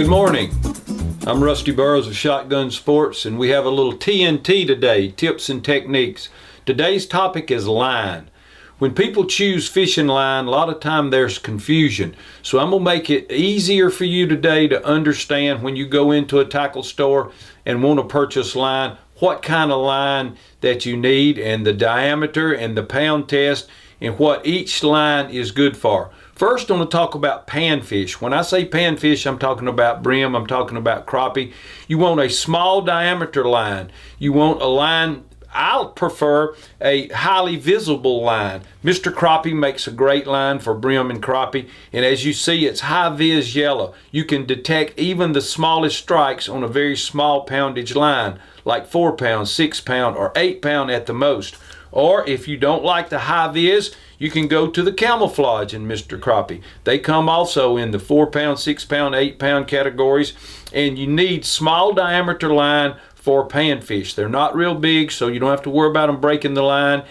Good morning. I'm Rusty Burroughs of Shotgun Sports, and we have a little TNT today, tips and techniques. Today's topic is line. When people choose fishing line, a lot of time there's confusion. So I'm gonna make it easier for you today to understand when you go into a tackle store and want to purchase line, what kind of line that you need and the diameter and the pound test and what each line is good for. First, I'm going to talk about panfish. When I say panfish, I'm talking about brim, I'm talking about crappie. You want a small diameter line. You want a line, I'll prefer a highly visible line. Mr. Crappie makes a great line for brim and crappie, and as you see, it's high vis yellow. You can detect even the smallest strikes on a very small poundage line, like 4 pounds, 6 pound, or 8 pound at the most. Or if you don't like the high vis, you can go to the camouflage in Mr. Crappie. They come also in the 4 pound, 6 pound, 8 pound categories, and you need small diameter line for panfish. They're not real big, so you don't have to worry about them breaking the line.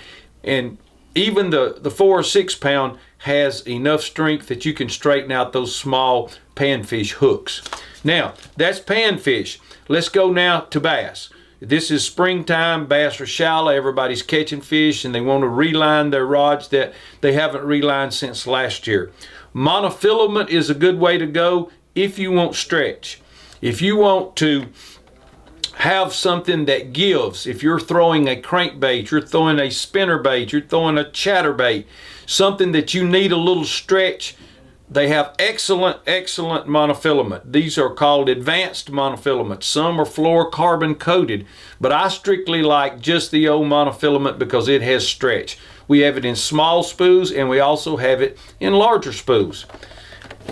And even the 4 or 6 pound has enough strength that you can straighten out those small panfish hooks. Now, that's panfish. Let's go now to bass. This is springtime, bass are shallow, everybody's catching fish and they want to reline their rods that they haven't relined since last year. Monofilament is a good way to go if you want stretch. If you want to have something that gives, if you're throwing a crankbait, you're throwing a spinnerbait, you're throwing a chatterbait, something that you need a little stretch, they have excellent monofilament. These are called advanced monofilaments. Some are fluorocarbon coated, but I strictly like just the old monofilament because it has stretch. We have it in small spoos and we also have it in larger spoos.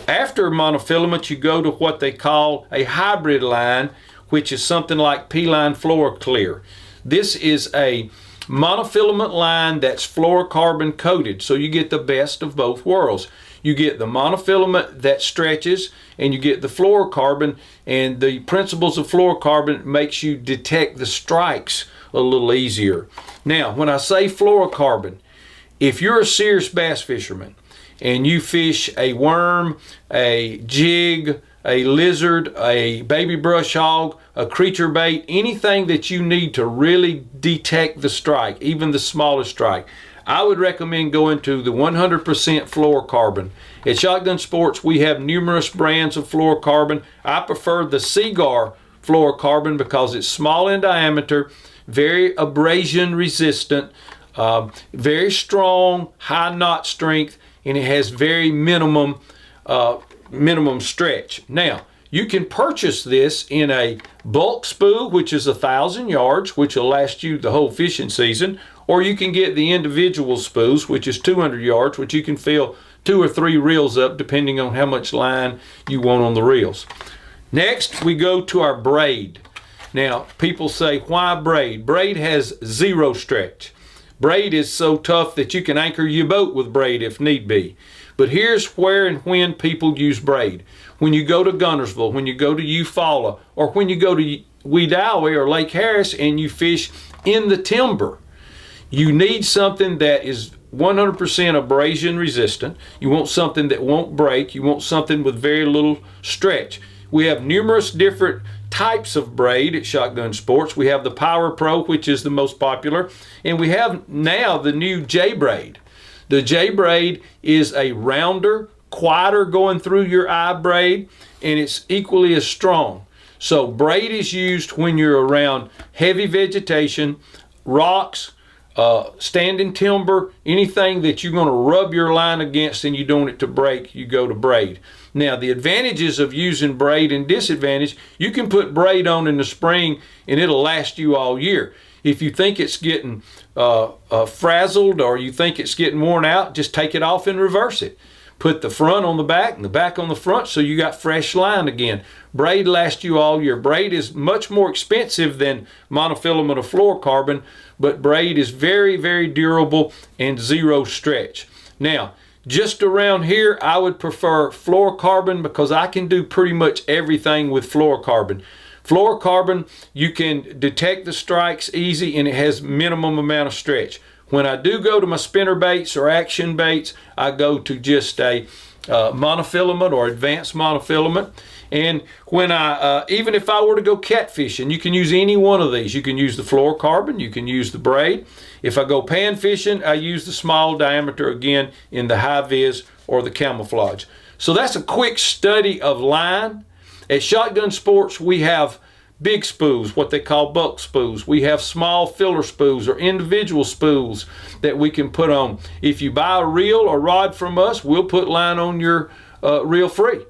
After monofilament, you go to what they call a hybrid line, which is something like P-line Fluoroclear. This is a monofilament line that's fluorocarbon coated, so you get the best of both worlds. You get the monofilament that stretches and you get the fluorocarbon, and the principles of fluorocarbon makes you detect the strikes a little easier. Now, when I say fluorocarbon, if you're a serious bass fisherman and you fish a worm, a jig, a lizard, a baby brush hog, a creature bait, anything that you need to really detect the strike, even the smallest strike, I would recommend going to the 100% fluorocarbon. At Shotgun Sports, we have numerous brands of fluorocarbon. I prefer the Cigar fluorocarbon because it's small in diameter, very abrasion resistant, very strong, high knot strength, and it has very minimum stretch. Now, you can purchase this in a bulk spool, which is 1,000 yards, which will last you the whole fishing season, or you can get the individual spools, which is 200 yards, which you can fill 2 or 3 reels up, depending on how much line you want on the reels. Next, we go to our braid. Now, people say, why braid? Braid has 0 stretch. Braid is so tough that you can anchor your boat with braid if need be. But here's where and when people use braid. When you go to Guntersville, when you go to Eufaula, or when you go to Wedowee or Lake Harris and you fish in the timber, you need something that is 100% abrasion resistant. You want something that won't break. You want something with very little stretch. We have numerous different types of braid at Shotgun Sports. We have the Power Pro, which is the most popular, and we have now the new J braid. The J braid is a rounder, quieter going through your eye braid, and it's equally as strong. So braid is used when you're around heavy vegetation, rocks, standing timber, anything that you're going to rub your line against and you don't want it to break, you go to braid. Now, the advantages of using braid and disadvantage, you can put braid on in the spring and it'll last you all year. If you think it's getting frazzled or you think it's getting worn out, just take it off and reverse it. Put the front on the back and the back on the front so you got fresh line again. Braid lasts you all year. Braid is much more expensive than monofilament or fluorocarbon, but braid is very, very durable and 0 stretch. Now, just around here, I would prefer fluorocarbon because I can do pretty much everything with fluorocarbon. Fluorocarbon, you can detect the strikes easy and it has minimum amount of stretch. When I do go to my spinner baits or action baits, I go to just a monofilament or advanced monofilament. And when even if I were to go catfishing, you can use any one of these. You can use the fluorocarbon, you can use the braid. If I go pan fishing, I use the small diameter again in the high vis or the camouflage. So that's a quick study of line. At Shotgun Sports, we have big spools, what they call bulk spools. We have small filler spools or individual spools that we can put on. If you buy a reel or rod from us, we'll put line on your reel free.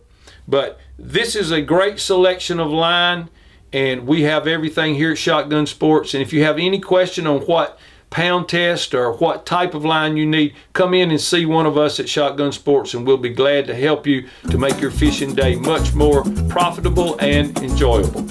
But this is a great selection of line, and we have everything here at Shotgun Sports. And if you have any question on what pound test or what type of line you need, come in and see one of us at Shotgun Sports, and we'll be glad to help you to make your fishing day much more profitable and enjoyable.